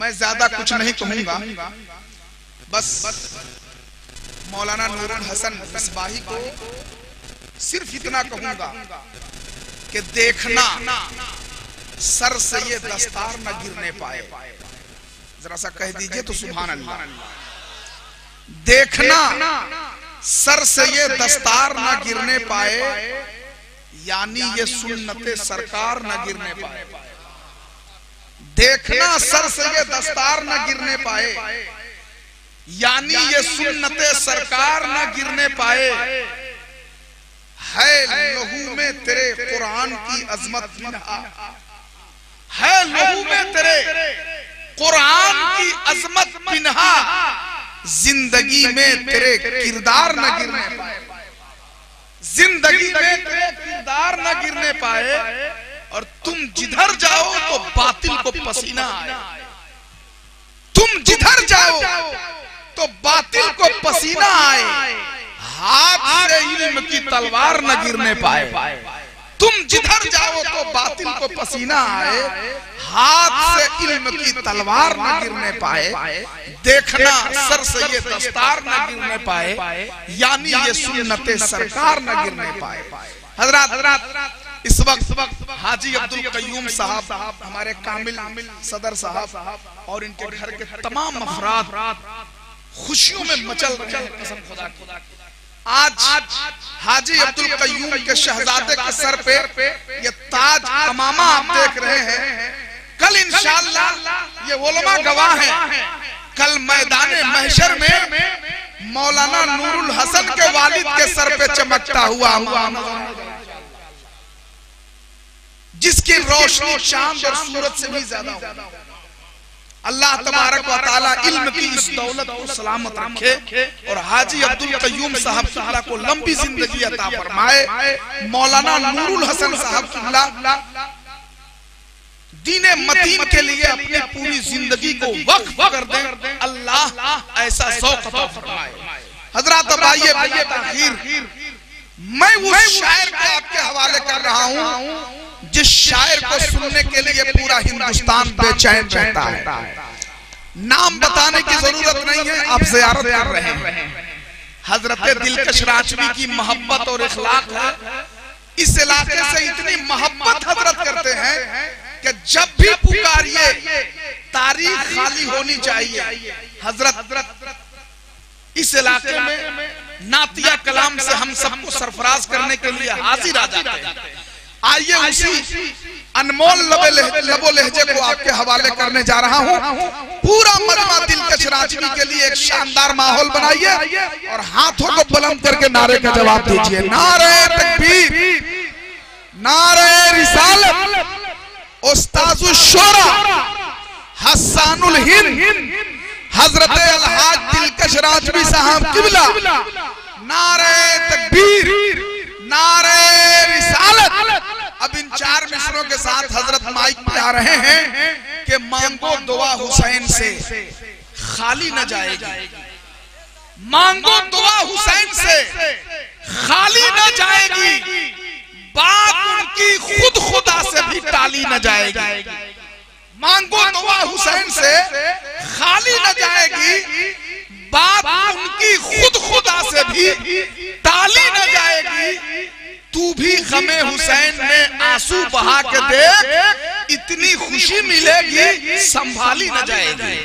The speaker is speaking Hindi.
मैं ज्यादा कुछ नहीं कहूंगा, बस मौलाना नूरुल हसन मिसबाही को सिर्फ इतना कहूंगा कि देखना सर से ये दस्तार न गिरने पाए। जरा सा कह दीजिए तो सुभान अल्लाह। देखना सर से ये दस्तार न गिरने पाए, यानी ये सुन्नते सरकार न गिरने पाए। देखना सर से ये दस्तार न गिरने पाए, यानी ये सुन्नते सरकार न गिरने पाए। है लहू में तेरे कुरान की अजमत पिन्हा, है लहू में तेरे कुरान की अजमत पिन्हा, जिंदगी में तेरे किरदार न गिरने पाए। जिंदगी में तेरे किरदार न गिरने पाए, और तुम जिधर जाओ तो बातिल को पसीना आए। तुम जिधर जाओ तो बातिल को पसीना आए, हाथ से इल्म की तलवार न गिरने पाए। तुम जिधर जाओ तो बातिल को पसीना आए, हाथ से इल्म की तलवार न गिरने पाए। देखना सर से ये दस्तार न गिरने पाए, यानी ये सुन्नते सरकार न गिरने पाए। हजरात, इस वक्त हाजी अब्दुल कय्यूम साहब, हमारे कामिल सदर साहब और इनके घर के तमाम अफराद खुशियों में मचल रहे हैं। कसम खुदा की, आज हाजी अब्दुल कय्यूम के शहजादे के सर पे ये ताज अमामा आप देख रहे हैं। कल इंशाअल्लाह ये उलमा गवाह हैं, कल मैदाने महशर में मौलाना नूरुल हसन के वालिद के सर पे चमकता हुआ जिसकी रोशनी चांद और सूरज से भी ज्यादा हो। अल्लाह तबारक व तआला इल्म की इस दौलत को सलामत रखे और हाजी अब्दुल कय्यूम साहब किबला को लंबी जिंदगी अता फरमाए। मौलाना नूरुल हसन साहब किबला दीने मतीन के लिए अपनी पूरी जिंदगी को वक्फ कर दें, अल्लाह ऐसा शौक अता फरमाए। हजरात, अब आइए ताखीर, मैं उस शायर को आपके हवाले कर रहा हूँ जिस शायर को सुनने के लिए पूरा हिंदुस्तान बेचैन रहता है। नाम बताने की जरूरत नहीं है, आप ज़ियारत कर रहे हैं। हजरत दिलकश राजवी की मोहब्बत और इखलाक है। इस इलाके से इतनी मोहब्बत हजरत करते हैं कि जब भी पुकारिए तारीख खाली होनी चाहिए। हजरत इस इलाके में नातिया कलाम से हम सबको सरफराज करने के लिए हाजिर आ जाते हैं। आइए उसी अनमोल लबो लहजे को आपके हवाले करने जा रहा हूँ। पूरा मजमा दिलकश राजवी के लिए एक शानदार माहौल बनाइए और हाथों को बुलंद करके नारे का जवाब दीजिए। नारे तकबीर, नारे रिसालत, उस्ताजुल शोरा हसानुल हिंद हजरत अलहाज दिलकश राजवी साहब किबला। नारे तकबीर, नारे रिसालत। अब इन चार मिसरों के साथ हजरत माइक पे आ रहे हैं कि मांगो दुआ हुसैन से खाली न जाएगी। मांगो दुआ हुसैन से खाली न जाएगी, बात उनकी खुद खुदा से भी टाली न जाएगी। मांगो दुआ हुसैन से खाली न जाएगी, बात उनकी खुद खुदा से भी टाली न जाएगी। तू भी गमे हुसैन में आंसू बहा के देख, इतनी खुशी मिलेगी संभाली न जाएगी।